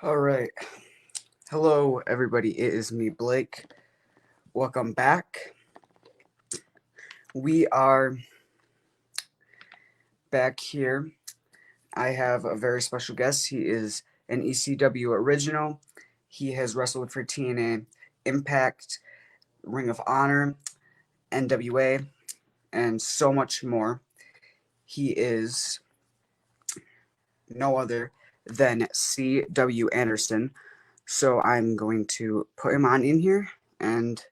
All right. Hello, everybody. It is me, Blake. Welcome back. We are back here. I have a very special guest. He is an ECW original. He has wrestled for TNA, Impact, Ring of Honor, NWA, and so much more. He is no other than C.W. Anderson. So I'm going to put him on in here, and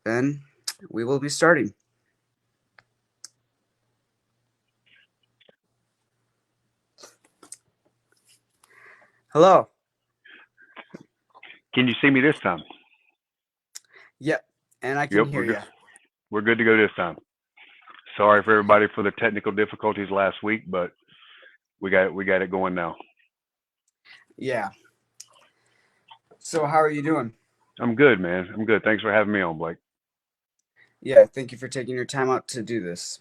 then we will be starting. Hello. Can you see me this time? Yep, and I can Yep, hear you. we're good to go this time. Sorry for everybody for the technical difficulties last week, but we got it going now. Yeah. So how are you doing? I'm good, man. I'm good. Thanks for having me on, Blake. Yeah, thank you for taking your time out to do this.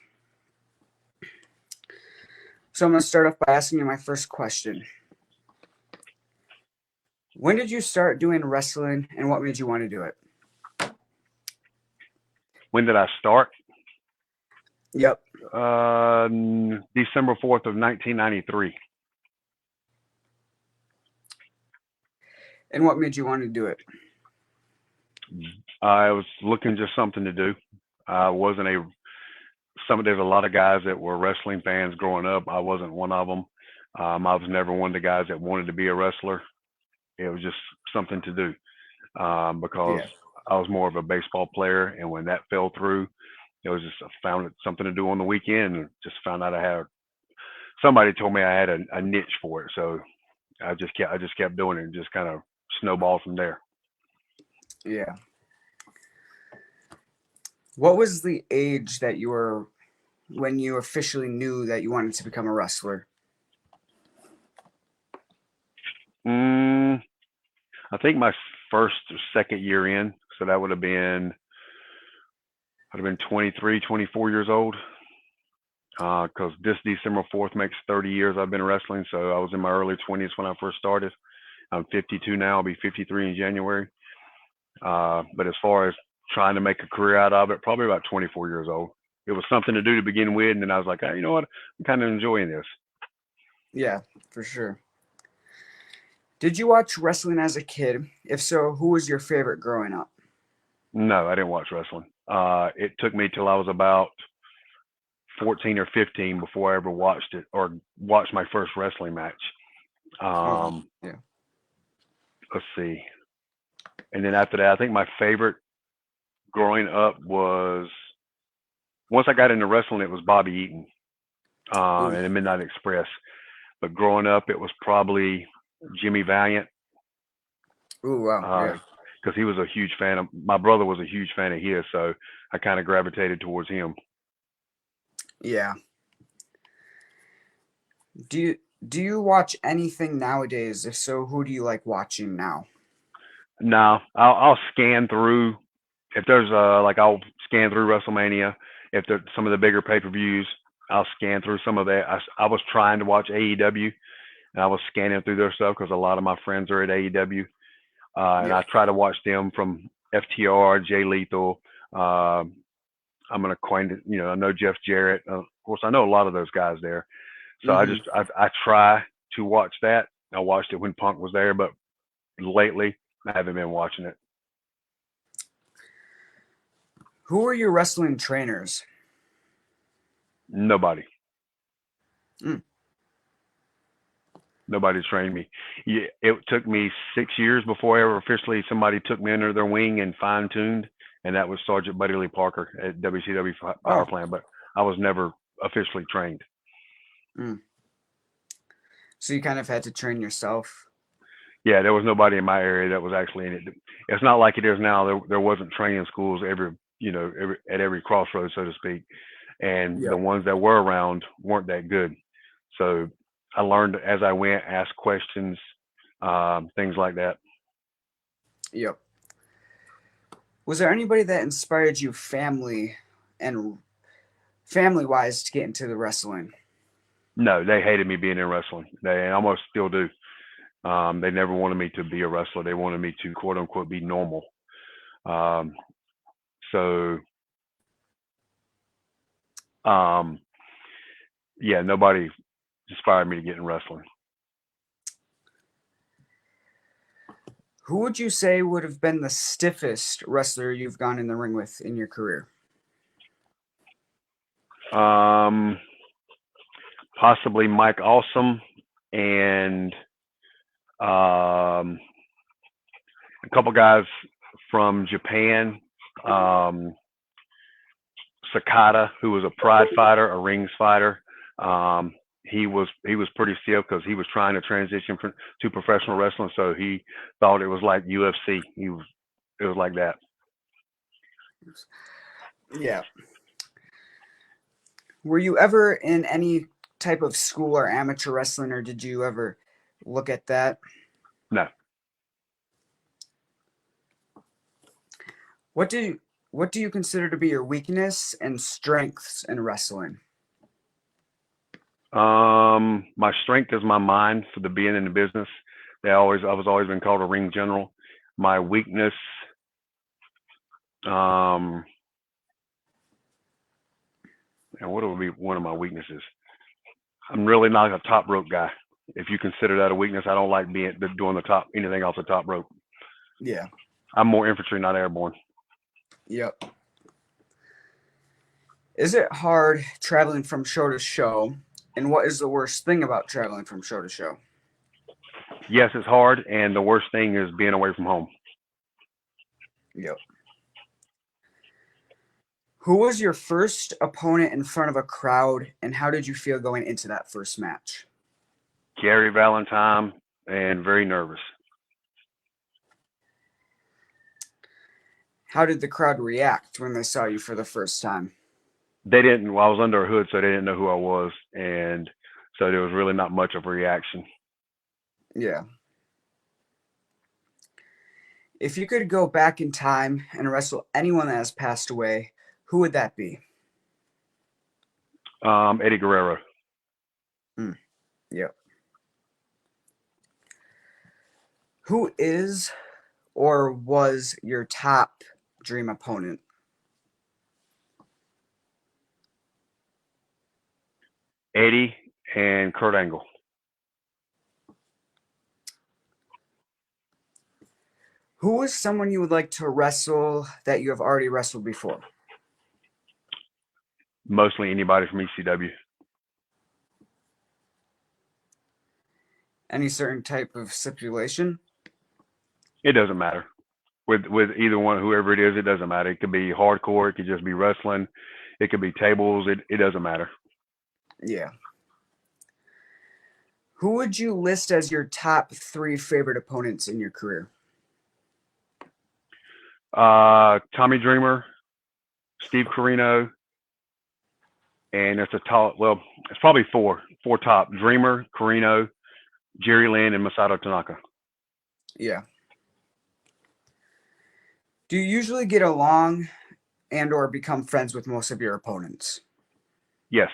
So I'm going to start off by asking you my first question. When did you start doing wrestling and what made you want to do it? When did I start? Yep. December 4th of 1993. And what made you want to do it? I was looking just something to do. I wasn't a there's a lot of guys that were wrestling fans growing up. I wasn't one of them. I was never one of the guys that wanted to be a wrestler. It was just something to do. Because Yeah. I was more of a baseball player, and when that fell through, it was just I found it something to do on the weekend, and just found out I had somebody told me I had a niche for it, so I just kept doing it, and just kind of snowballed from there. Yeah. What was the age that you were when you officially knew that you wanted to become a wrestler? Mm, I think my first or second year in, so that would have been 23, 24 years old. Because this December 4th makes 30 years I've been wrestling, so I was in my early 20s when I first started. I'm 52 now. I'll be 53 in January. But as far as trying to make a career out of it, probably about 24 years old. It was something to do to begin with, and then I was like, hey, you know what? I'm kind of enjoying this. Yeah, for sure. Did you watch wrestling as a kid? If so, who was your favorite growing up? No, I didn't watch wrestling. It took me till I was about 14 or 15 before I ever watched it or watched my first wrestling match. Oh, Um, yeah. let's see. And then after that, I think my favorite growing up was once I got into wrestling, it was Bobby Eaton Ooh. and the Midnight Express. But growing up, it was probably Jimmy Valiant Ooh, wow. Yeah. because he was a huge fan of my brother was a huge fan of his, so I kind of gravitated towards him. Yeah. Do you do you watch anything nowadays? If so, who do you like watching now? No, I'll scan through if there's I'll scan through WrestleMania. If there's some of the bigger pay-per-views, I'll scan through some of that. I was trying to watch AEW, and I was scanning through their stuff because a lot of my friends are at AEW, and Yep. I try to watch them from FTR, Jay Lethal. Uh, I'm an acquaintance, I know Jeff Jarrett. Of course, I know a lot of those guys there. So I Mm-hmm. just I try to watch that. I watched it when Punk was there, but lately I haven't been watching it. Who are your wrestling trainers? Nobody. Mm. Nobody trained me. Yeah, it took me 6 years before ever officially somebody took me under their wing and fine tuned, and that was Sergeant Buddy Lee Parker at WCW Power Oh. Plant. But I was never officially trained. Mm. So you kind of had to train yourself. Yeah, there was nobody in my area that was actually in it. It's not like it is now. There wasn't training schools at every crossroads, so to speak, and the Yep. ones that were around weren't that good. So I learned as I went, asked questions, things like that. Yep. Was there anybody that inspired you, and family wise, to get into the wrestling? No, they hated me being in wrestling. They almost still do. They never wanted me to be a wrestler. They wanted me to quote unquote be normal. Um, so um, yeah, nobody inspired me to get in wrestling. Who would you say would have been the stiffest wrestler you've gone in the ring with in your career? Um, Possibly Mike Awesome and a couple guys from Japan. Um, Sakata, who was a pride fighter, a rings fighter. Um, he was pretty stiff because he was trying to transition to professional wrestling, so he thought it was like UFC. It was like that. Yeah. Were you ever in any type of school or amateur wrestling, or did you ever look at that? No. What do you, what do you consider to be your weakness and strengths in wrestling? My strength is my mind for the being in the business. I was always been called a ring general. My weakness, um, and what would be one of my weaknesses? I'm really not a top rope guy. If you consider that a weakness, I don't like doing the top anything off the top rope. Yeah. I'm more infantry, not airborne. Yep. Is it hard traveling from show to show? And what is the worst thing about traveling from show to show? Yes, it's hard, and the worst thing is being away from home. Yep. Who was your first opponent in front of a crowd, and how did you feel going into that first match? Gary Valentine, and very nervous. How did the crowd react when they saw you for the first time? They didn't. Well, I was under a hood, so they didn't know who I was, and so there was really not much of a reaction. Yeah. If you could go back in time and wrestle anyone that has passed away, who would that be? Eddie Guerrero. Mm, yep. Who is or was your top dream opponent? Eddie and Kurt Angle. Who is someone you would like to wrestle that you have already wrestled before? Mostly anybody from ECW. Any certain type of stipulation? It doesn't matter. With either one, whoever it is, it doesn't matter. It could be hardcore. It could just be wrestling. It could be tables. It doesn't matter. Yeah. Who would you list as your top three favorite opponents in your career? Tommy Dreamer, Steve Corino, and it's a top. Well, it's probably four top: Dreamer, Corino, Jerry Lynn, and Masato Tanaka. Yeah. Do you usually get along and or become friends with most of your opponents? Yes.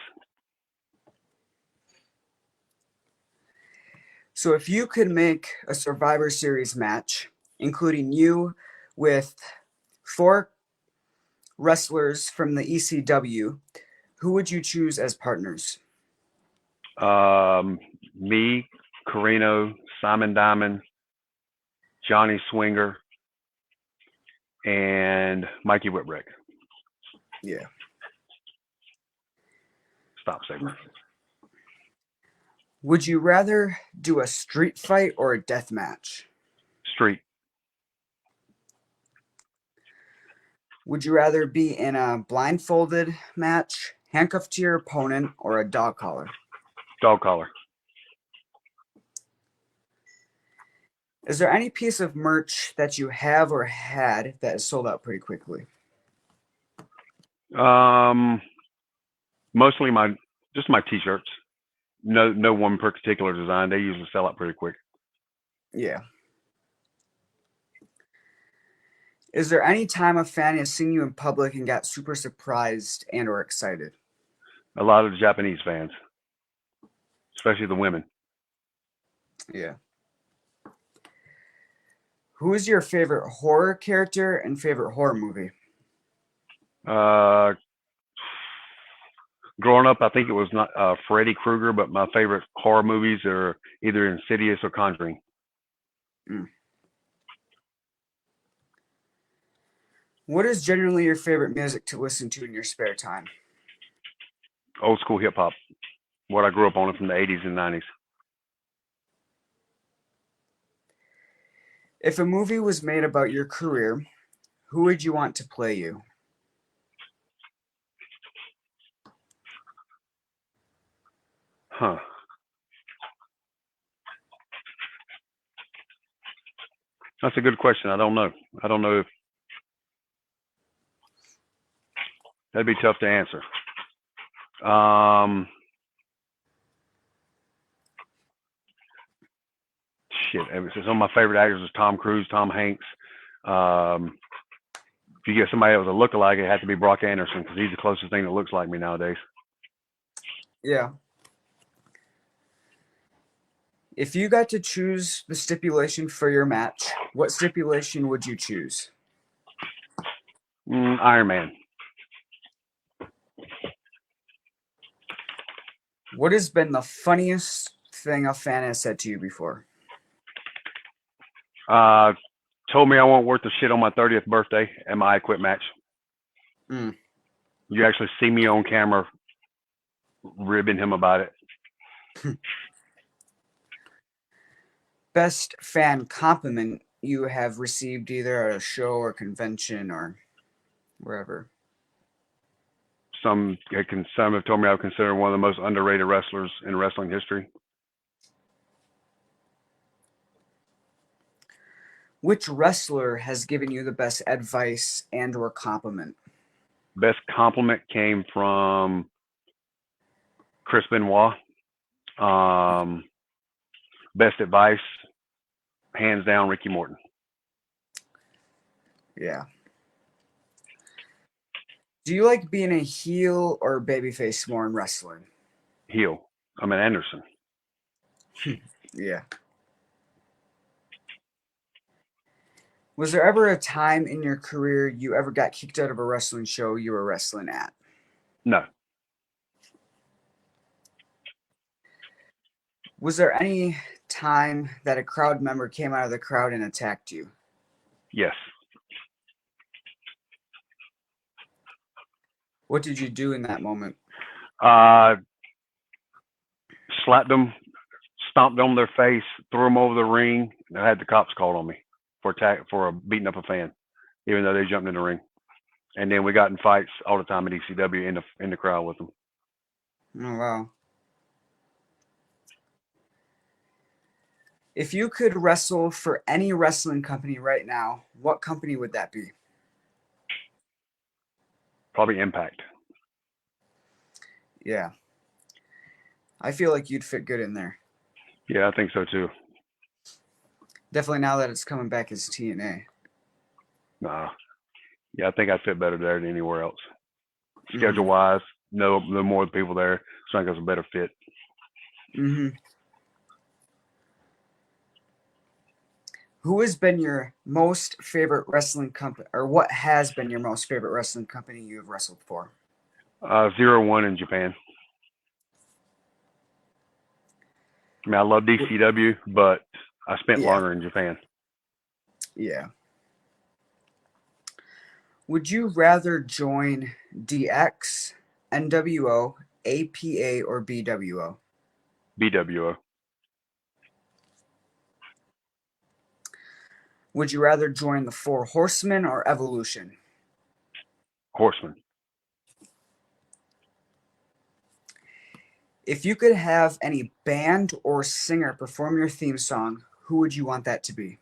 So if you could make a Survivor Series match, including you with four wrestlers from the ECW, who would you choose as partners? Me, Corino, Simon Diamond, Johnny Swinger, and Mikey Whipwreck. Yeah. Stop Saber. Would you rather do a street fight or a death match? Street. Would you rather be in a blindfolded match, handcuffed to your opponent, or a dog collar? Dog collar. Is there any piece of merch that you have or had that is sold out pretty quickly? Mostly just my t-shirts. No one particular design. They usually sell out pretty quick. Yeah. Is there any time a fan has seen you in public and got super surprised and or excited? A lot of the Japanese fans, especially the women. Yeah. Who is your favorite horror character and favorite horror movie? Uh, Growing up, I think it was not Freddy Krueger, but my favorite horror movies are either Insidious or Conjuring. Mm. What is generally your favorite music to listen to in your spare time? Old school hip hop, what I grew up on from the 80s and 90s. If a movie was made about your career, who would you want to play you? Huh. That's a good question. I don't know. I don't know if that'd be tough to answer. Um, Shit. Some of my favorite actors is Tom Cruise, Tom Hanks. Um, if you get somebody that was a lookalike, it had to be Brock Anderson because he's the closest thing that looks like me nowadays. Yeah. If you got to choose the stipulation for your match, what stipulation would you choose? Iron Man. What has been the funniest thing a fan has said to you before? Uh, Told me I won't worth the shit on my 30th birthday at my I Quit match. Mm. You actually see me on camera ribbing him about it. Best fan compliment you have received either at a show or convention or wherever? Some have told me I'm considered one of the most underrated wrestlers in wrestling history. Which wrestler has given you the best advice and or compliment? Best compliment came from Chris Benoit. Best advice, hands down, Ricky Morton. Yeah. Do you like being a heel or babyface more in wrestling? Heel. I'm an Anderson. Yeah. Was there ever a time in your career you ever got kicked out of a wrestling show you were wrestling at? No. Was there any time that a crowd member came out of the crowd and attacked you? Yes. What did you do in that moment? Uh, Slapped them, stomped on their face, threw them over the ring. And I had the cops called on me for beating up a fan, even though they jumped in the ring. And then we got in fights all the time at ECW in the crowd with them. Oh, wow. If you could wrestle for any wrestling company right now, what company would that be? Probably Impact. Yeah. I feel like you'd fit good in there. Yeah, I think so too. Definitely now that it's coming back as TNA. Nah. Yeah, I think I'd fit better there than anywhere else. Mm-hmm. Schedule wise, no more people there, so I think it's a better fit. Mm-hmm. Who has been your most favorite wrestling company, or what has been your most favorite wrestling company you have wrestled for? 0-1 in Japan. I mean, I love DCW, but I spent Yeah. longer in Japan. Yeah. Would you rather join DX, NWO, APA, or BWO? BWO. Would you rather join the Four Horsemen or Evolution? Horseman. If you could have any band or singer perform your theme song, who would you want that to be?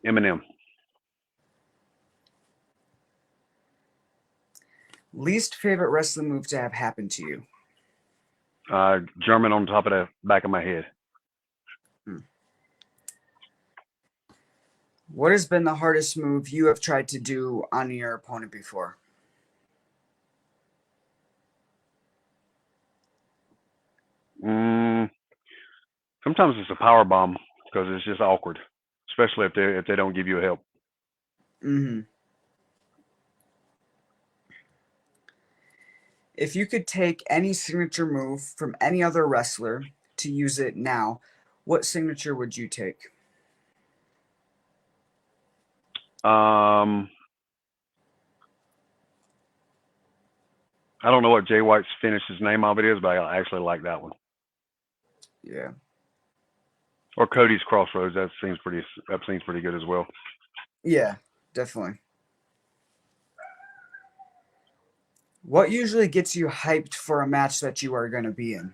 Eminem. Least favorite wrestling move to have happened to you? German on top of the back of my head. Hmm. What has been the hardest move you have tried to do on your opponent before? Mm, Sometimes it's a power bomb because it's just awkward. especially if they don't give you help. Hmm. If you could take any signature move from any other wrestler to use it now, what signature would you take? Um, I don't know what Jay White's finishes name of it is, but I actually like that one. Yeah. Or Cody's Crossroads. That seems pretty good as well. Yeah, definitely. What usually gets you hyped for a match that you are going to be in?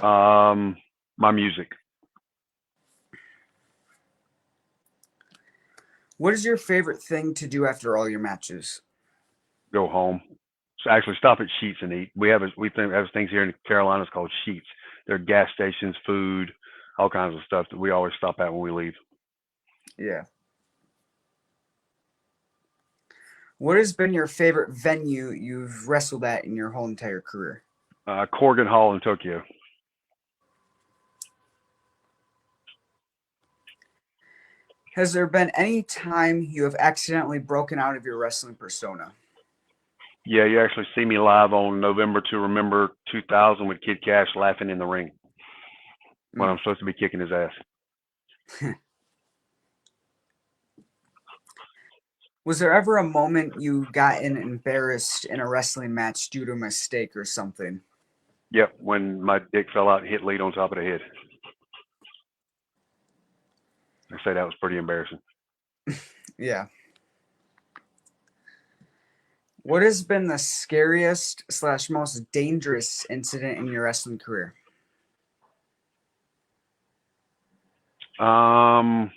Um, my music. What is your favorite thing to do after all your matches? Go home. So actually, stop at Sheets and eat. We have things here in the Carolinas called Sheets. They're gas stations, food, all kinds of stuff that we always stop at when we leave. Yeah. What has been your favorite venue you've wrestled at in your whole entire career? Corgan Hall in Tokyo. Has there been any time you have accidentally broken out of your wrestling persona? Yeah, you actually see me live on November to Remember 2000 with Kid Cash laughing in the ring when I'm Mm. supposed to be kicking his ass. Was there ever a moment you got embarrassed in a wrestling match due to a mistake or something? Yep, when my dick fell out and hit Lead on top of the head. I say that was pretty embarrassing. Yeah. What has been the scariest slash most dangerous incident in your wrestling career? Um,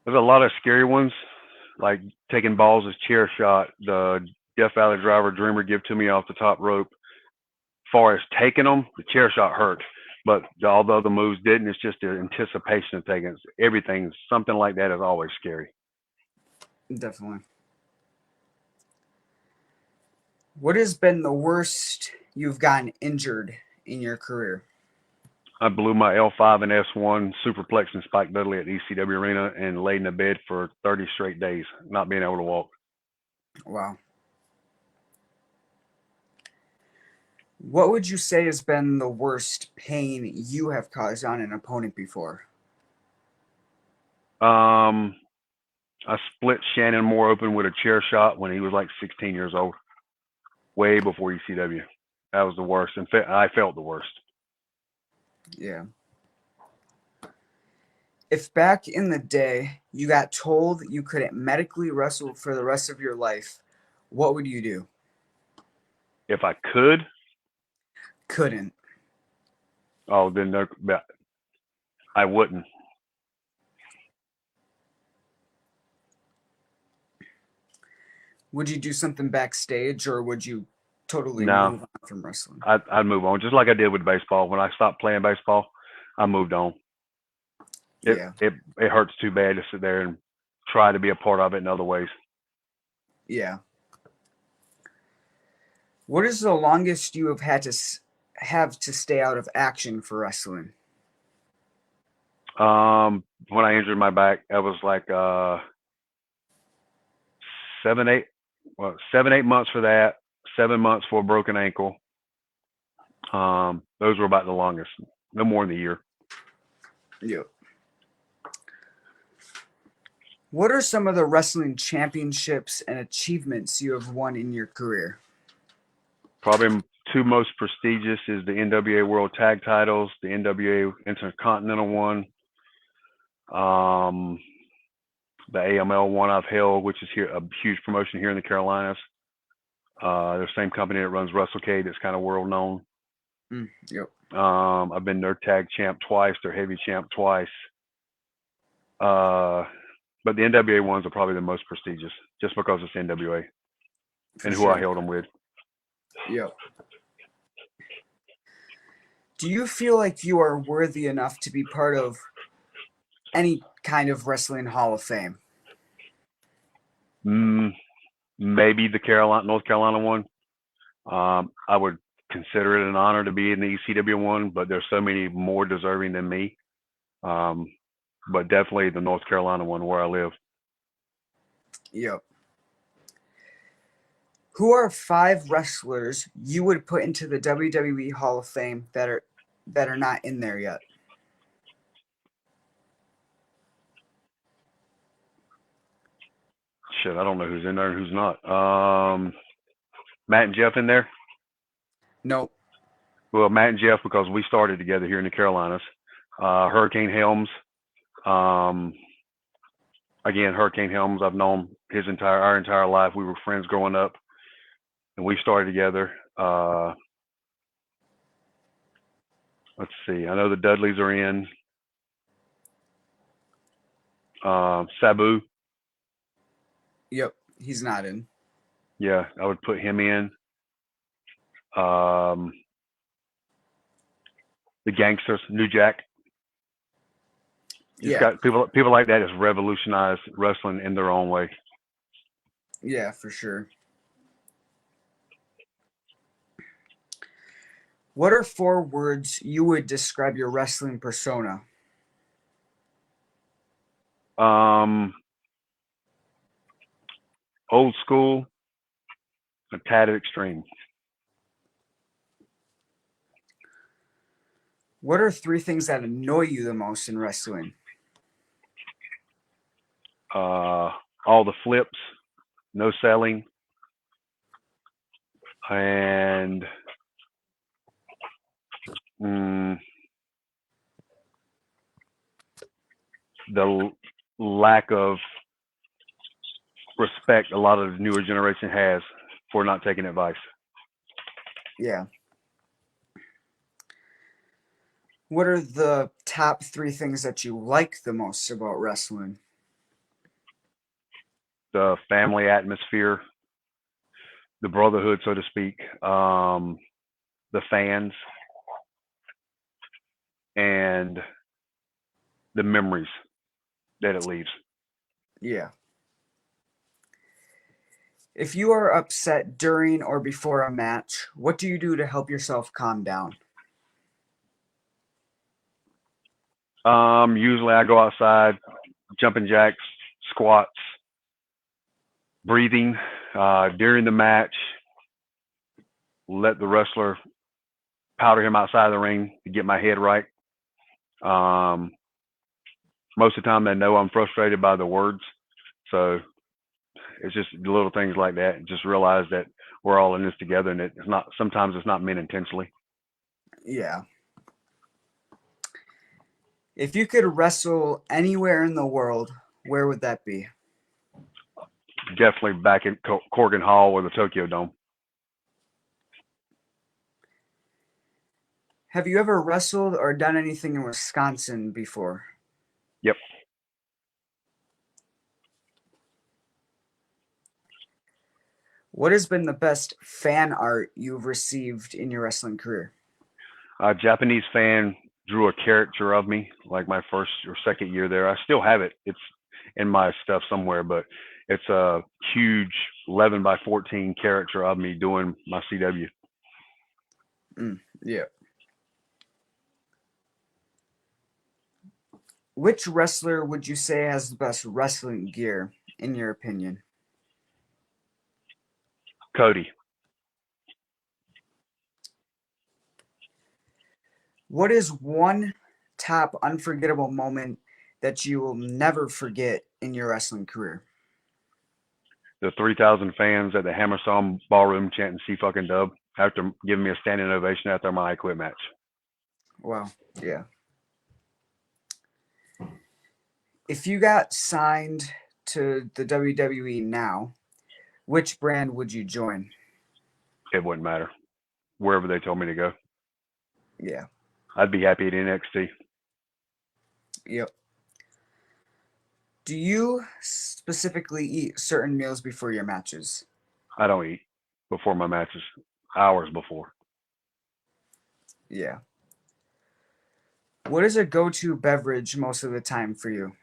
there's a lot of scary ones, like taking balls as chair shot. The Death Valley Driver Dreamer give to me off the top rope. Far as taking them, the chair shot hurt, but although the moves didn't, it's just the anticipation of taking it. Everything. Something like that is always scary. Definitely. What has been the worst you've gotten injured in your career? I blew my L5 and S1 superplex and Spike Dudley at the ECW arena and laid in a bed for 30 straight days, not being able to walk. Wow. What would you say has been the worst pain you have caused on an opponent before? Um, I split Shannon Moore open with a chair shot when he was like 16 years old, way before ECW. That was the worst, and I felt the worst. Yeah. If back in the day you got told you couldn't medically wrestle for the rest of your life, what would you do? If I could, Couldn't. oh, then I wouldn't. Would you do something backstage or would you totally No, move on from wrestling? I'd move on, just like I did with baseball. When I stopped playing baseball, I moved on. It Yeah. it it hurts too bad to sit there and try to be a part of it in other ways. Yeah. What is the longest you have had to have to stay out of action for wrestling? When I injured my back, I was like 7, 8, well, 7, 8 months for that. 7 months for a broken ankle. Those were about the longest. No more than a year. Yeah. What are some of the wrestling championships and achievements you have won in your career? Probably two most prestigious is the NWA World Tag Titles, the NWA Intercontinental one, um, the AML one I've held, which is here a huge promotion here in the Carolinas. The same company that runs WrestleCade that's kind of world known. Yep. I've been their tag champ twice, their heavy champ twice. Uh, but the NWA ones are probably the most prestigious, just because it's NWA For and who I sure. held them with. Yep. Do you feel like you are worthy enough to be part of any kind of wrestling hall of fame? Mm, maybe the North Carolina one. I would consider it an honor to be in the ECW one, but there's so many more deserving than me. But definitely the North Carolina one where I live. Yep. Who are 5 wrestlers you would put into the WWE Hall of Fame that are not in there yet? Shit, I don't know who's in there and who's not. Matt and Jeff in there? Nope. Well, Matt and Jeff because we started together here in the Carolinas. Hurricane Helms. Um, Again, Hurricane Helms. I've known our entire life. We were friends growing up, and we started together. Let's see. I know the Dudleys are in. Sabu. Yep. He's not in. Yeah, I would put him in. Um, the Gangsters, New Jack. Just Yeah. got people like that has revolutionized wrestling in their own way. Yeah, for sure. What are 4 words you would describe your wrestling persona? Um, Old school, a tad extreme. What are 3 things that annoy you the most in wrestling? All the flips, no selling, and mm, the lack of respect a lot of the newer generation has for not taking advice. Yeah. What are the top 3 things that you like the most about wrestling? The family atmosphere, the brotherhood, so to speak, the fans, and the memories that it leaves. Yeah. If you are upset during or before a match, what do you do to help yourself calm down? Usually I go outside, jumping jacks, squats, breathing during the match, let the wrestler powder him outside of the ring to get my head right. Um, Most of the time they know I'm frustrated by the words. So it's just little things like that. Just realize that we're all in this together and sometimes it's not meant intentionally. Yeah. If you could wrestle anywhere in the world, where would that be? Definitely back in Corgan Hall or the Tokyo Dome. Have you ever wrestled or done anything in Wisconsin before? Yep. What has been the best fan art you've received in your wrestling career? A Japanese fan drew a caricature of me like my first or second year there. I still have it. It's in my stuff somewhere, but it's a huge 11 by 14 character of me doing my CW. Yeah. Which wrestler would you say has the best wrestling gear, in your opinion? Cody. What is one top unforgettable moment that you will never forget in your wrestling career? The 3,000 fans at the Hammerstone Ballroom chanting "C fucking dub" after giving me a standing ovation after my I Quit match. Wow. Yeah. If you got signed to the WWE now, which brand would you join? It wouldn't matter. Wherever they told me to go, Yeah. I'd be happy at NXT. Yep. Do you specifically eat certain meals before your matches? I don't eat before my matches, hours before. Yeah. What is a go-to beverage most of the time for you?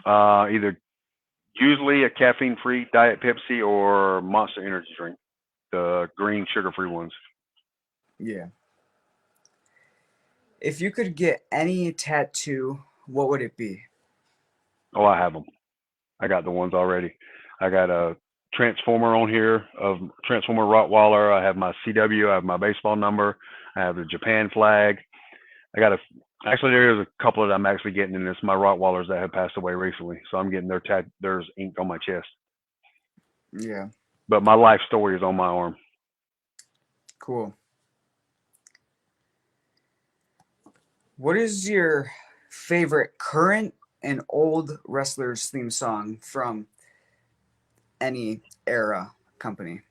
Either usually a caffeine-free Diet Pepsi or Monster Energy drink, the green sugar-free ones. Yeah. If you could get any tattoo, what would it be? Oh, I have them. I got the ones already. I got a transformer on here of Transformer Rottweiler. I have my CW. I have my baseball number. I have the Japan flag. I got a actually there's a couple that I'm actually getting in this. My Rottweilers that have passed away recently, so I'm getting theirs inked on my chest. Yeah, But my life story is on my arm. cool. What is your favorite current and old wrestlers theme song from any era company?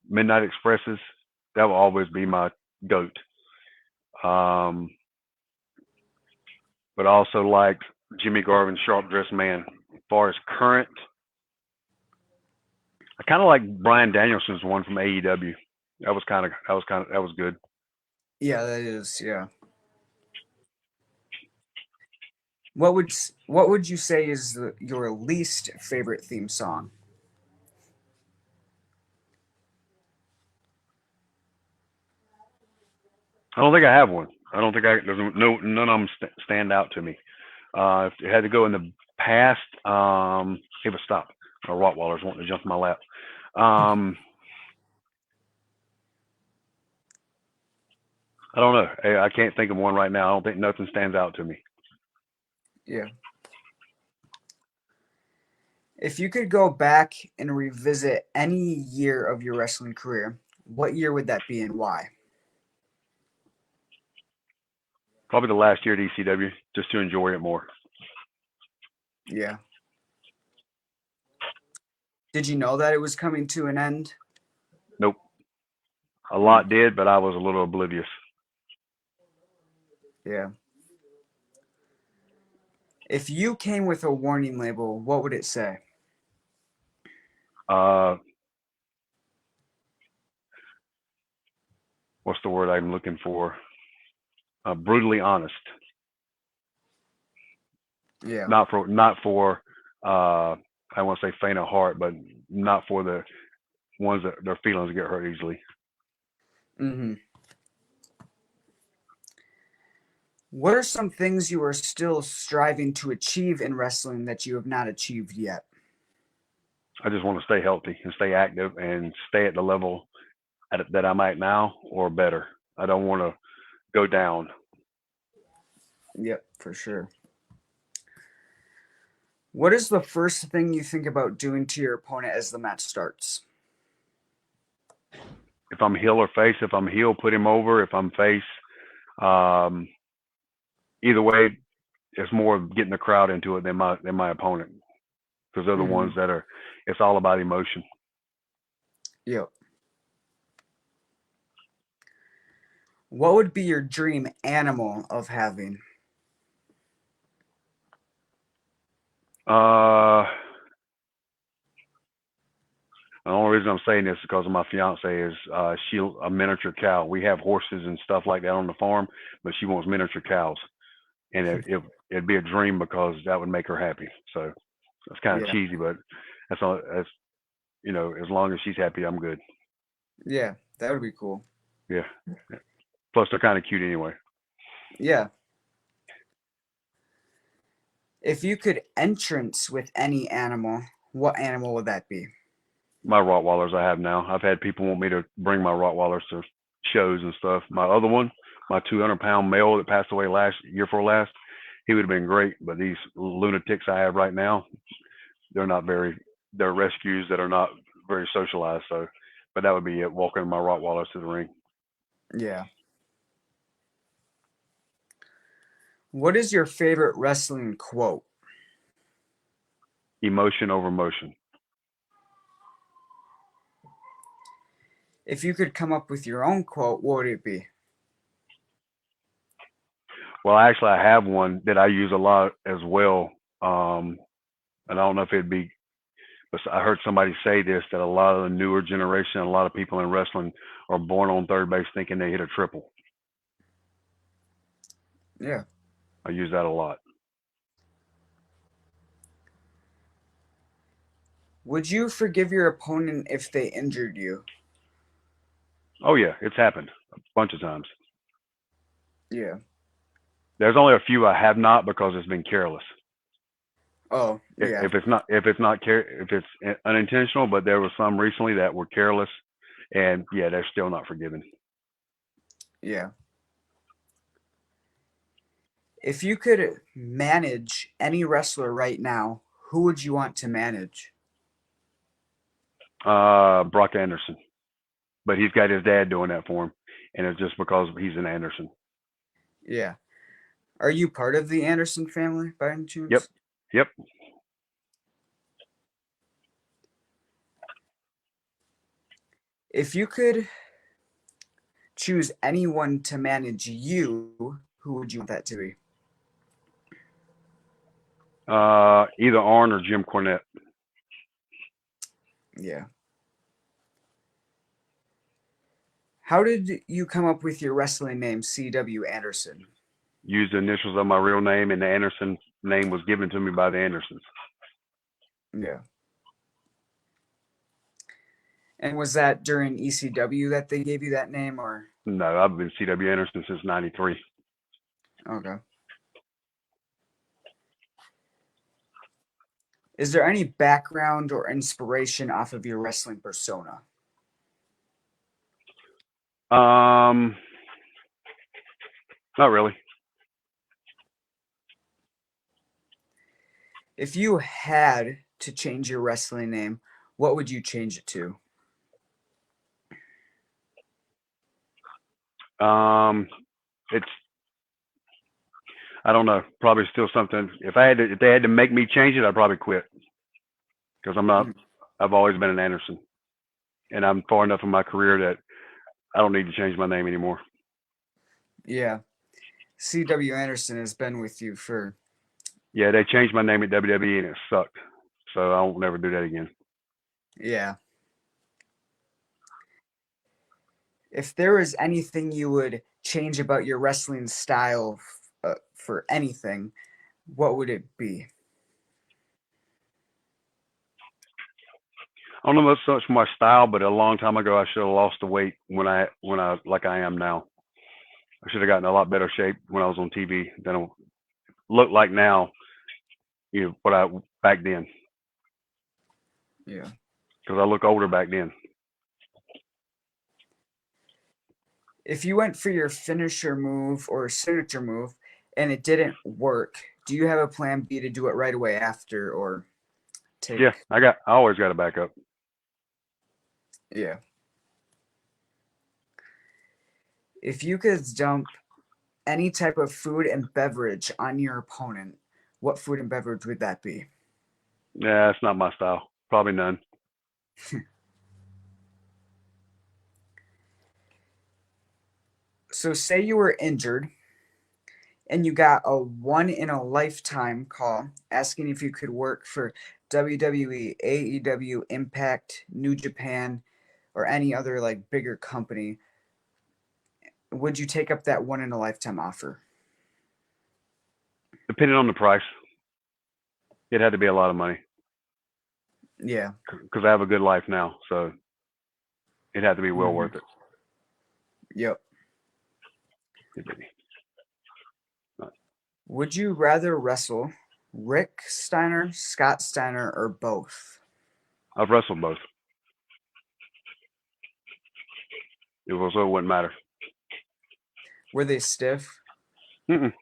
Midnight Expresses. That will always be my goat. Um, but I also like Jimmy Garvin's Sharp Dressed Man. As far as current, I kind of like Brian Danielson's one from AEW. That was good. Yeah, that is. Yeah. What would you say is your least favorite theme song? I don't think I have one. I don't think I there's no none of them stand out to me. If it had to go in the past, hey, but stop. My Rottweiler's wanting to jump in my lap. Um, I don't know. I can't think of one right now. I don't think nothing stands out to me. Yeah. If you could go back and revisit any year of your wrestling career, what year would that be and why? Probably the last year at ECW, just to enjoy it more. Yeah. Did you know that it was coming to an end? Nope. A Hmm. lot did, but I was a little oblivious. Yeah. If you came with a warning label, what would it say? Uh, what's the word I'm looking for? Brutally honest. Yeah. Not for I want to say faint of heart, but not for the ones that their feelings get hurt easily. Mm-hmm. What are some things you are still striving to achieve in wrestling that you have not achieved yet? I just want to stay healthy and stay active and stay at the level that I'm at now or better. I don't want to go down. Yep, for sure. What is the first thing you think about doing to your opponent as the match starts? If I'm heel or face, if I'm heel, put him over. If I'm face, um, either way, it's more of getting the crowd into it than my opponent because they're the Mm-hmm. ones that are. It's all about emotion. Yep. What would be your dream animal of having? Uh, the only reason I'm saying this is because of my fiance is she a miniature cow. We have horses and stuff like that on the farm, but she wants miniature cows, and it'd be a dream because that would make her happy. So it's kind of Yeah. cheesy, but that's all. That's as long as she's happy, I'm good. Yeah, that would be cool. Yeah. Plus, they're kind of cute anyway. Yeah. If you could entrance with any animal, what animal would that be? My Rottweilers I have now. I've had people want me to bring my Rottweilers to shows and stuff. My other one, my 200-pound male that passed away last year for last, he would have been great. But these lunatics I have right now, they're not very. They're rescues that are not very socialized. So, but that would be it. Walking my Rottweilers to the ring. Yeah. What is your favorite wrestling quote? Emotion over motion. If you could come up with your own quote, what would it be? Well, actually, I have one that I use a lot as well. And I don't know if it'd be, but I heard somebody say this that a lot of the newer generation, a lot of people in wrestling are born on third base thinking they hit a triple. Yeah. I use that a lot. Would you forgive your opponent if they injured you? Oh yeah, it's happened. a bunch of times. Yeah. There's only a few I have not because it's been careless. Oh, yeah. If it's unintentional, but there were some recently that were careless, and yeah, they're still not forgiven. Yeah. If you could manage any wrestler right now, who would you want to manage? Brock Anderson, but he's got his dad doing that for him, and it's just because he's an Anderson. Yeah. Are you part of the Anderson family by any Yep, chance? yep. If you could choose anyone to manage you, who would you want that to be? Either Arn or Jim Cornette. Yeah. How did you come up with your wrestling name, C.W. Anderson? Used the initials of my real name, and the Anderson name was given to me by the Andersons. Yeah. And was that during ECW that they gave you that name, or? No, I've been C.W. Anderson since '93. Okay. Is there any background or inspiration off of your wrestling persona? Um, Not really. If you had to change your wrestling name, what would you change it to? Um, it's I don't know. Probably still something. If they had to make me change it, I'd probably quit because I'm not. Mm, I've always been an Anderson, and I'm far enough in my career that I don't need to change my name anymore. yeah. C.W. Anderson has been with you for. Yeah, they changed my name at WWE and it sucked. So I won't never do that again. Yeah. If there was anything you would change about your wrestling style for anything, what would it be? I don't know much such my style, but a long time ago I should have lost the weight when I like I am now. I should have gotten a lot better shape when I was on TV than I look like now. What I back then Yeah. because I look older back then. If you went for your finisher move or signature move and it didn't work, do you have a plan B to do it right away after or Yeah, take? I always got a backup. Yeah. If you could dump any type of food and beverage on your opponent, what food and beverage would that be? Yeah, it's not my style. Probably none. So, say you were injured and you got a one in a lifetime call asking if you could work for WWE, AEW, Impact, New Japan, or any other like bigger company, would you take up that one in a lifetime offer? Depending on the price, it had to be a lot of money Yeah. because I have a good life now, so it had to be well Hmm. worth it. Yep. It did. Would you rather wrestle Rick Steiner, Scott Steiner, or both? I've wrestled both. So it wouldn't matter. Were they stiff? Mm-mm.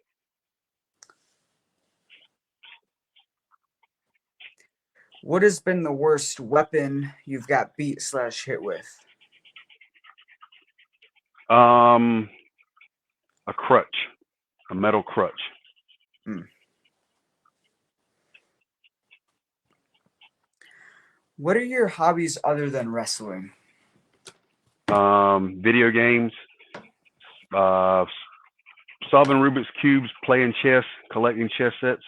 What has been the worst weapon you've got beat slash hit with? Um, a crutch, a metal crutch. Hmm. What are your hobbies other than wrestling? Video games, uh, solving Rubik's cubes, playing chess, collecting chess sets.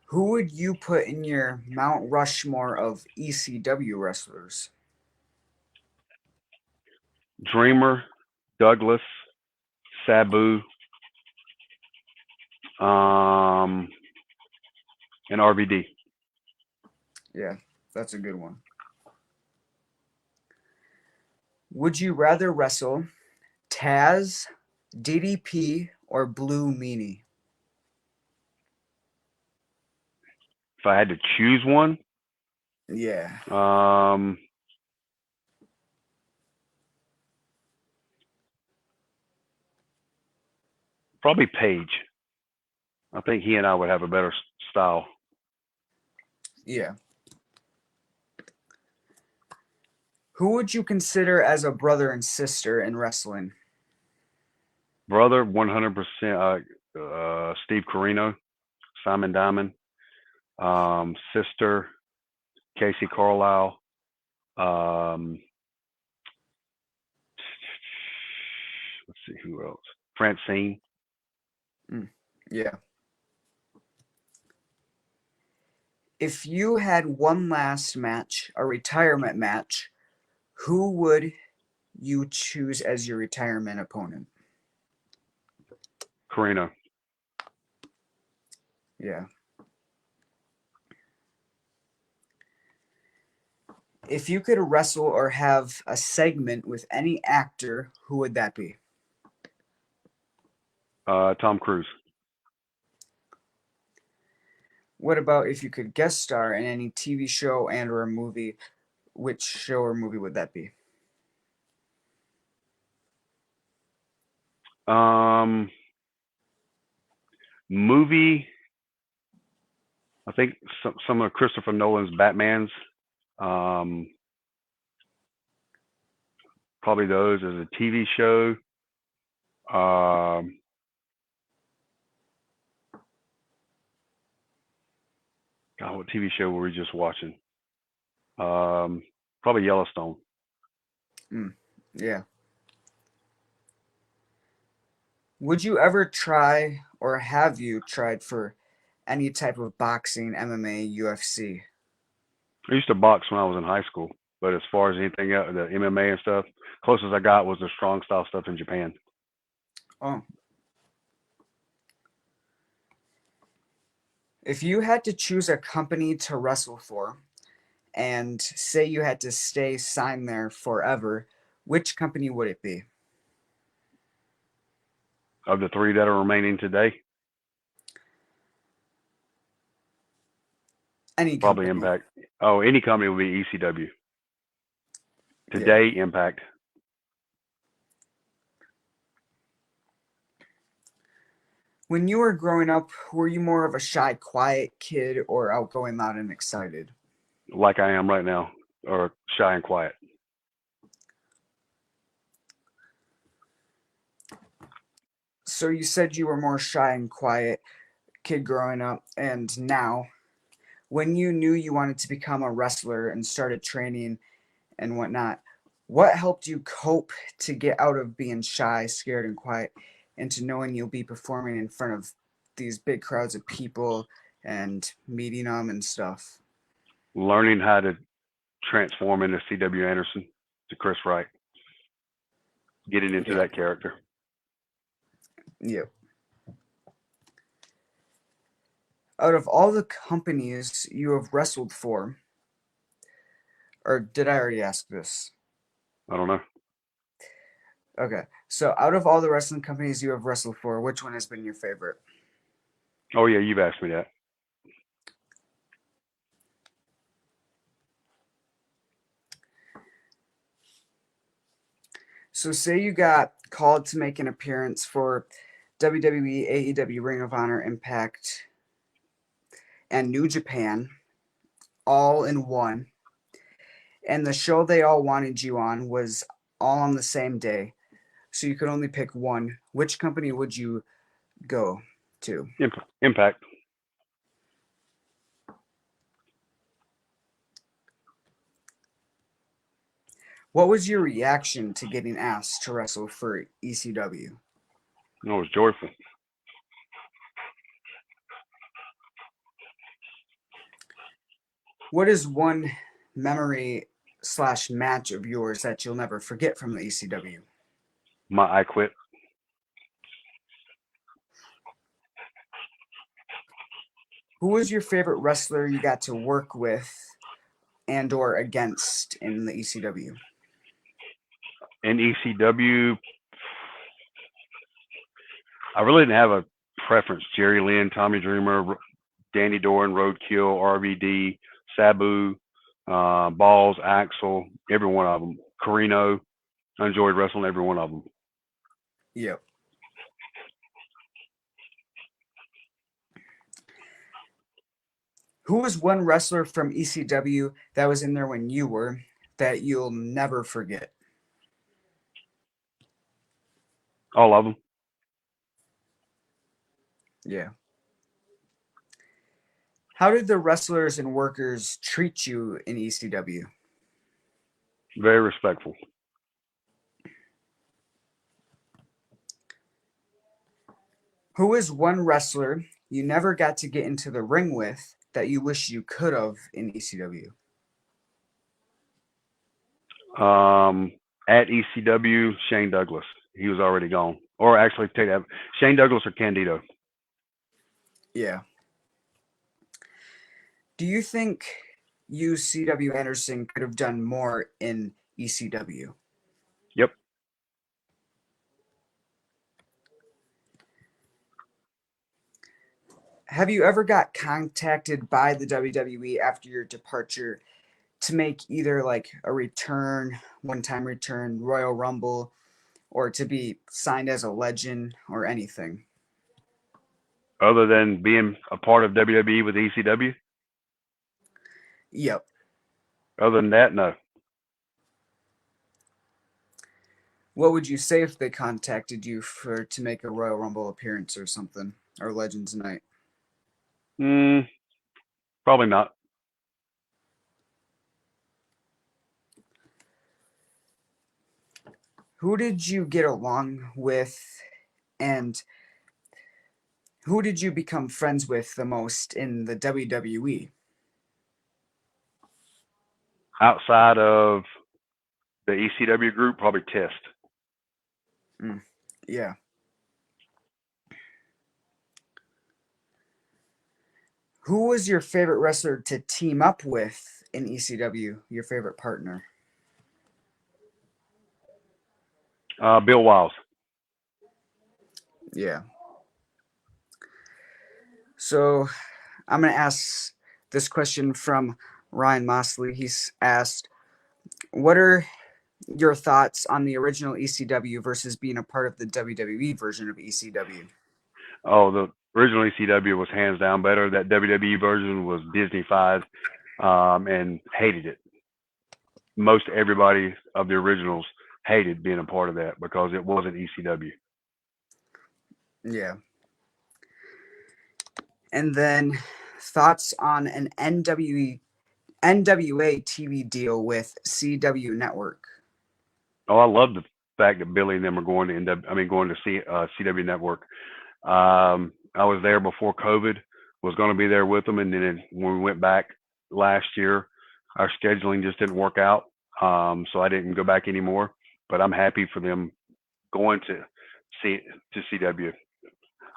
Who would you put in your Mount Rushmore of ECW wrestlers? Dreamer, Douglas, Sabu, um, and RVD. Yeah, that's a good one. Would you rather wrestle Taz, DDP, or Blue Meanie? If I had to choose one, Yeah. um, probably Page. I think he and I would have a better style. Yeah. Who would you consider as a brother and sister in wrestling? Brother, 100%. Steve Corino, Simon Diamond. Sister, Casey Carlisle. Um, let's see who else. Francine. Mm, yeah. If you had one last match, a retirement match, who would you choose as your retirement opponent? Corino. Yeah. If you could wrestle or have a segment with any actor, who would that be? Tom Cruise. What about if you could guest star in any TV show and or a movie? Which show or movie would that be? Um, movie. I think some of Christopher Nolan's Batman's. Um, Probably those as a TV show. Um, God, what TV show were we just watching? Probably Yellowstone. Mm, yeah. Would you ever try or have you tried for any type of boxing, MMA, UFC? I used to box when I was in high school, but as far as anything else, the MMA and stuff, closest I got was the strong style stuff in Japan. Oh, if you had to choose a company to wrestle for and say you had to stay signed there forever, which company would it be? Of the three that are remaining today, Any probably company. Impact. Oh, any company would be ECW. Yeah. Today, Impact. When you were growing up, were you more of a shy, quiet kid or outgoing, loud, and excited? Like I am right now, or shy and quiet. So you said you were more shy and quiet kid growing up, and now, when you knew you wanted to become a wrestler and started training and whatnot, what helped you cope to get out of being shy, scared, and quiet into knowing you'll be performing in front of these big crowds of people and meeting them and stuff? Learning how to transform into C.W. Anderson to Chris Wright, getting into Yeah. that character. Yeah. Out of all the companies you have wrestled for, or did I already ask this? I don't know. Okay. So out of all the wrestling companies you have wrestled for, which one has been your favorite? Oh yeah, you've asked me that. So say you got called to make an appearance for WWE, AEW, Ring of Honor, Impact, and New Japan all in one, and the show they all wanted you on was all on the same day. So you could only pick one. Which company would you go to? Impact. What was your reaction to getting asked to wrestle for ECW? I was joyful. What is one memory slash match of yours that you'll never forget from the ECW? I quit. Who was your favorite wrestler you got to work with and or against in the ECW? In ECW, I really didn't have a preference. Jerry Lynn, Tommy Dreamer, Danny Doran, Roadkill, RVD, Sabu, Balls, Axel, every one of them. Carino, I enjoyed wrestling every one of them. Yep. Who was one wrestler from ECW that was in there when you were that you'll never forget? All of them. Yeah. How did the wrestlers and workers treat you in ECW? Very respectful. Who is one wrestler you never got to get into the ring with that you wish you could have in ECW? At ECW, Shane Douglas. He was already gone. Or actually, take that. Shane Douglas or Candido. Yeah. Do you think you, C.W. Anderson, could have done more in ECW? Yep. Have you ever got contacted by the WWE after your departure to make either like a return, one-time return, Royal Rumble, or to be signed as a legend or anything? Other than being a part of WWE with ECW, Yep. other than that, no. What would you say if they contacted you for to make a Royal Rumble appearance or something, or Legends Night? Mm, probably not. Who did you get along with, and who did you become friends with the most in the WWE? Outside of the ECW group, probably Test. Mm, yeah. Who was your favorite wrestler to team up with in ECW? Your favorite partner? Bill Wiles. Yeah. So I'm going to ask this question from Ryan Mosley. He's asked, what are your thoughts on the original ECW versus being a part of the WWE version of ECW? Oh, the original ECW was hands down better. That WWE version was Disney-fied, and hated it. Most everybody of the originals hated being a part of that because it wasn't ECW. Yeah. And then thoughts on an NWA TV deal with CW Network? Oh, I love the fact that Billy and them are going to going to see CW Network. I was there before COVID. Was going to be there with them, and then when we went back last year, our scheduling just didn't work out. So I didn't go back anymore. But I'm happy for them going to see to CW.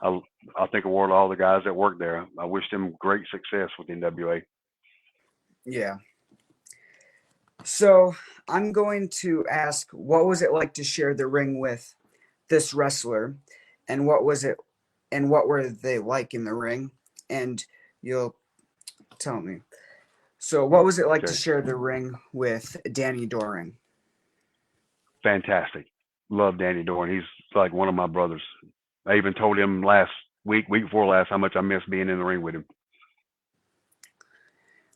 I I think award all the guys that work there. I wish them great success with NWA. Yeah. So I'm going to ask, what was it like to share the ring with this wrestler, and what were they like in the ring? And you'll tell me. So, what was it like to Okay, share the ring with Danny Doran? fantastic. Love Danny Dorn. He's like one of my brothers. I even told him last week before last, how much I miss being in the ring with him.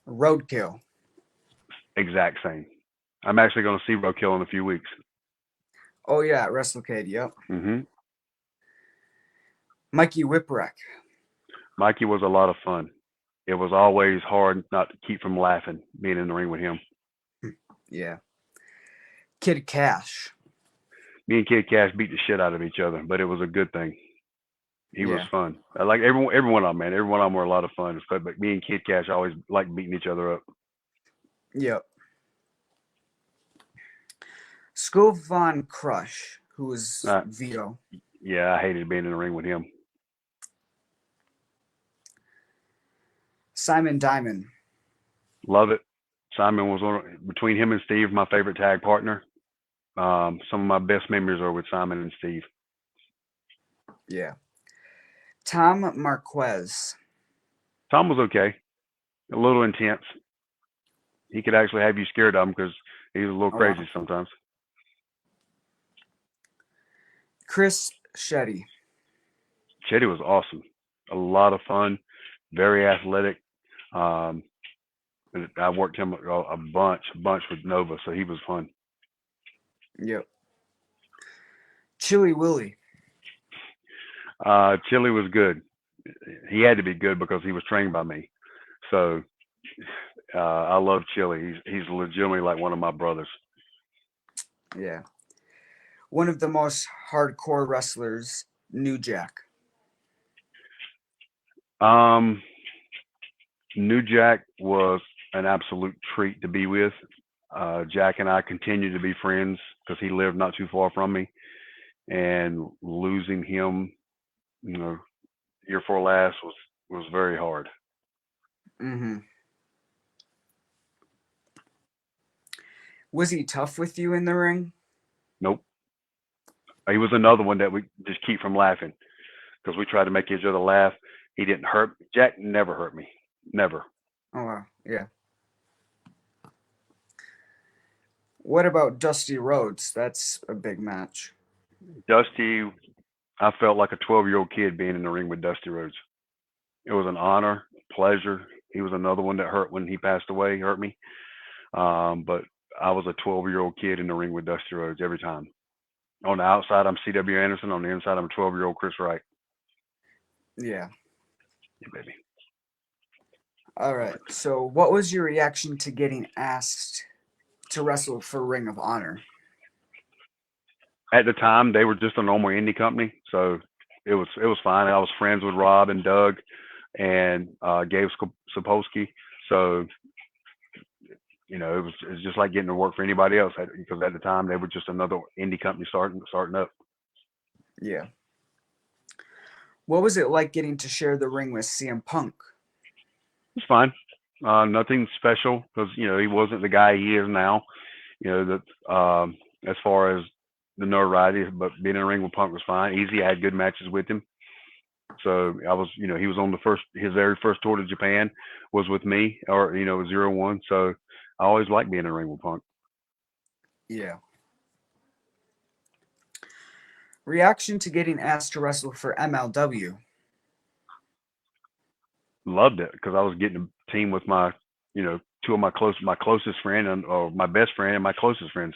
Roadkill. Exact same. I'm actually going to see Roadkill in a few weeks. Oh yeah, WrestleCade. Yep. hmm Mikey Whipwreck. Mikey was a lot of fun. It was always hard not to keep from laughing being in the ring with him. Yeah. Kid Cash. Me and Kid Cash beat the shit out of each other, but it was a good thing. He was Yeah. fun. I like every one of them, man. Every one of them were a lot of fun. But me and Kid Cash always like beating each other up. Yep. Skull Von Crush, who was Uh, Vito. yeah, I hated being in the ring with him. Simon Diamond. Love it. Simon was between him and Steve, my favorite tag partner. Some of my best memories are with Simon and Steve. Yeah. Tom Marquez. Tom was okay, a little intense. He could actually have you scared of him because he was a little Oh, wow. crazy sometimes. Chris Shetty. Chetty was awesome, a lot of fun, very athletic. Um, and I worked him a bunch with Nova, so he was fun. Yep. Chili Willie. Chili was good. He had to be good because he was trained by me. So I love Chili. He's legitimately like one of my brothers. Yeah. One of the most hardcore wrestlers, New Jack. Um, New Jack was an absolute treat to be with. Jack and I continue to be friends because he lived not too far from me, and losing him, you know, year before last was very hard. Mm-hmm. Was he tough with you in the ring? Nope, he was another one that we just keep from laughing because we try to make each other laugh. He didn't hurt. Jack never hurt me, never. Oh, wow. Yeah. What about Dusty Rhodes? That's a big match. Dusty, I felt like a 12-year-old kid being in the ring with Dusty Rhodes. It was an honor, pleasure. He was another one that hurt when he passed away, hurt me. But I was a 12-year-old kid in the ring with Dusty Rhodes every time. On the outside, I'm C.W. Anderson. On the inside, I'm 12-year-old Chris Wright. Yeah. Yeah, baby. All right. So, what was your reaction to getting asked to wrestle for Ring of Honor? At the time, they were just a normal indie company, so it was fine. I was friends with Rob and Doug and Gabe Sapolsky, so it was just like getting to work for anybody else because at the time they were just another indie company starting up. Yeah. What was it like getting to share the ring with CM Punk? It's fine. Nothing special because he wasn't the guy he is now. That as far as the notoriety, but being in the ring with Punk was fine. Easy. I had good matches with him. So I was, he was on his very first tour to Japan was with me, or 0-1. So I always liked being in the ring with Punk. Yeah. Reaction to getting asked to wrestle for MLW? Loved it because I was getting a team with two of my closest friend or my best friend and my closest friends,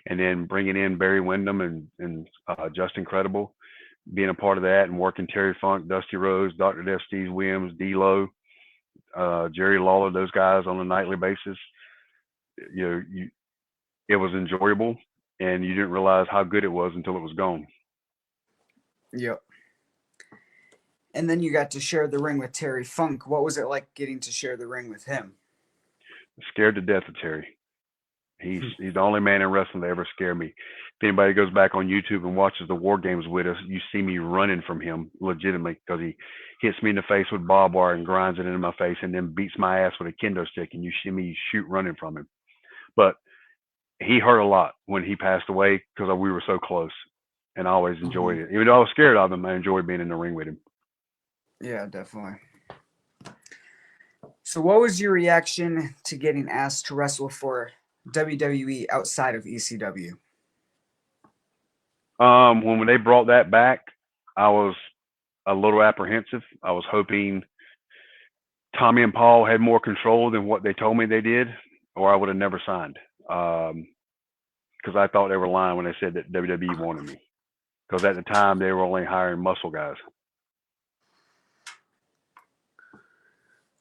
and then bringing in Barry Windham and Justin Credible, being a part of that, and working Terry Funk, Dusty Rhodes, Dr. Death, Steve Williams, D'Lo, Jerry Lawler, those guys on a nightly basis. It was enjoyable, and you didn't realize how good it was until it was gone. Yep. And then you got to share the ring with Terry Funk. What was it like getting to share the ring with him? Scared to death of Terry. He's the only man in wrestling that ever scared me. If anybody goes back on YouTube and watches the War Games with us, you see me running from him legitimately because he hits me in the face with barbed wire and grinds it into my face and then beats my ass with a kendo stick, and you see me shoot running from him. But he hurt a lot when he passed away because we were so close, and I always Mm-hmm. enjoyed it. Even though I was scared of him, I enjoyed being in the ring with him. Yeah, definitely. So, what was your reaction to getting asked to wrestle for WWE outside of ECW? When they brought that back, I was a little apprehensive. I was hoping Tommy and Paul had more control than what they told me they did, or I would have never signed. Because I thought they were lying when they said that WWE wanted me. Because at the time they were only hiring muscle guys.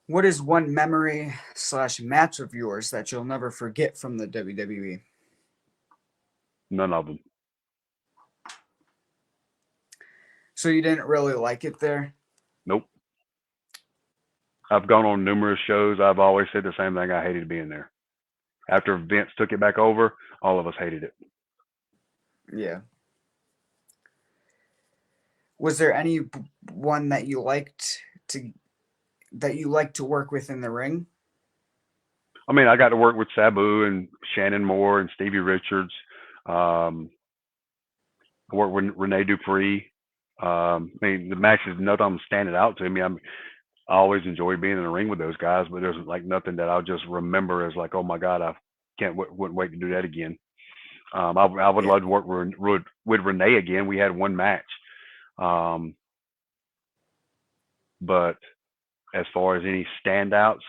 What is one memory / match of yours that you'll never forget from the WWE? None of them. So you didn't really like it there? Nope. I've gone on numerous shows. I've always said the same thing. I hated being there. After Vince took it back over, all of us hated it. Yeah. Was there any one to that you liked to work with in the ring? I mean, I got to work with Sabu and Shannon Moore and Stevie Richards. I worked with Rene Dupree. I mean, the matches, no time standing out to me. I always enjoy being in the ring with those guys, but there's like nothing that I'll just remember as like, oh my God, I wouldn't wait to do that again. I would Yeah. love to work with Renee again. We had one match. Um, but as far as any standouts,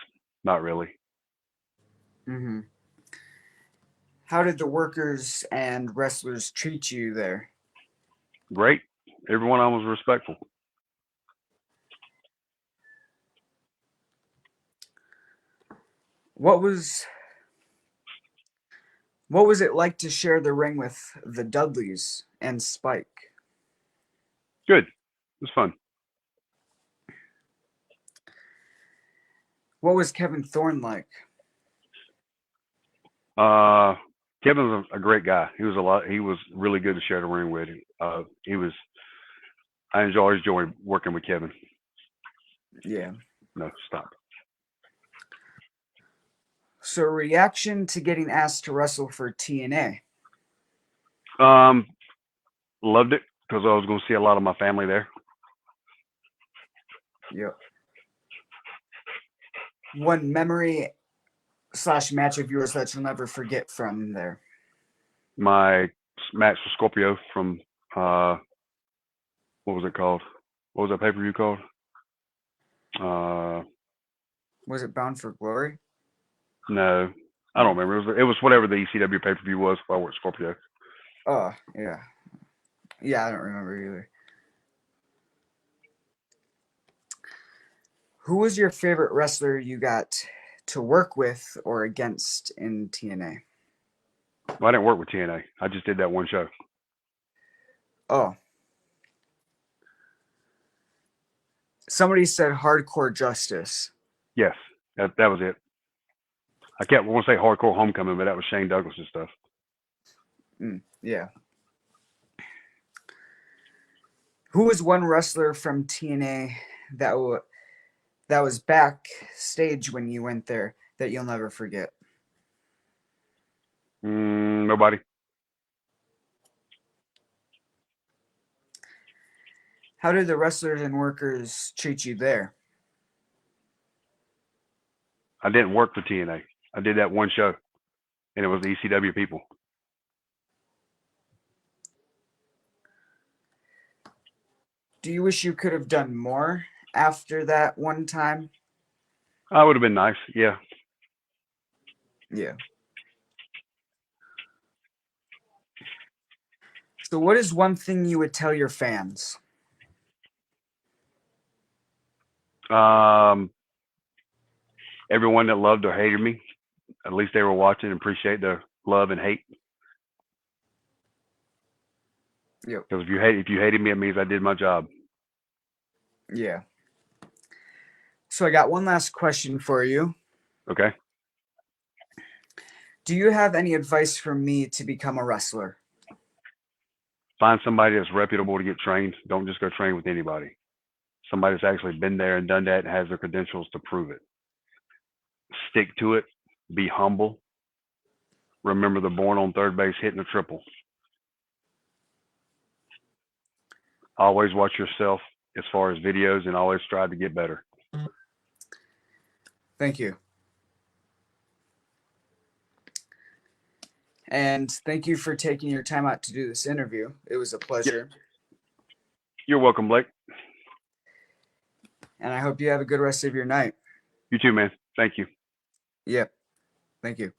not really. Mm-hmm. How did the workers and wrestlers treat you there? Great. Everyone I was respectful. What was what was it like to share the ring with the Dudleys and Spike? Good. It was fun. What was Kevin Thorne like? Uh, Kevin was a great guy. He was really good to share the ring with. He was. I always enjoyed working with Kevin. Yeah. No, stop. So reaction to getting asked to wrestle for TNA. Um, Loved it because I was going to see a lot of my family there. Yep. One memory slash match of yours that you'll never forget from there. My match with Scorpio from what was it called? What was that pay per view called? Uh, Was it Bound for Glory? no, I don't No. remember. It was whatever the ECW pay per view was. If I worked Scorpio. Oh, yeah. Yeah, I don't remember either. Who was your favorite wrestler you got to work with or against in TNA? Well, I didn't work with TNA. I just did that one show. Oh, somebody said Hardcore Justice. Yes, that was it. I kept want to say Hardcore Homecoming, but that was Shane Douglas's stuff. Yeah. Who was one wrestler from TNA that that was backstage when you went there that you'll never forget? Nobody. How did the wrestlers and workers treat you there? I didn't work for TNA. I did that one show, and it was the ECW people. Do you wish you could have done more after that one time? I would have been nice. Yeah. Yeah. So, what is one thing you would tell your fans? Um, Everyone that loved or hated me, at least they were watching and appreciate the love and hate. Yep. Because if you hated me, it means I did my job. Yeah. So, I got one last question for you. Okay. Do you have any advice for me to become a wrestler? Find somebody that's reputable to get trained. Don't just go train with anybody. Somebody that's actually been there and done that and has the credentials to prove it. Stick to it. Be humble. Remember the born on third base hitting a triple. Always watch yourself as far as videos and always strive to get better. Thank you. And thank you for taking your time out to do this interview. It was a pleasure. You're welcome, Blake. And I hope you have a good rest of your night. You too, man. Thank you. Yep. Thank you.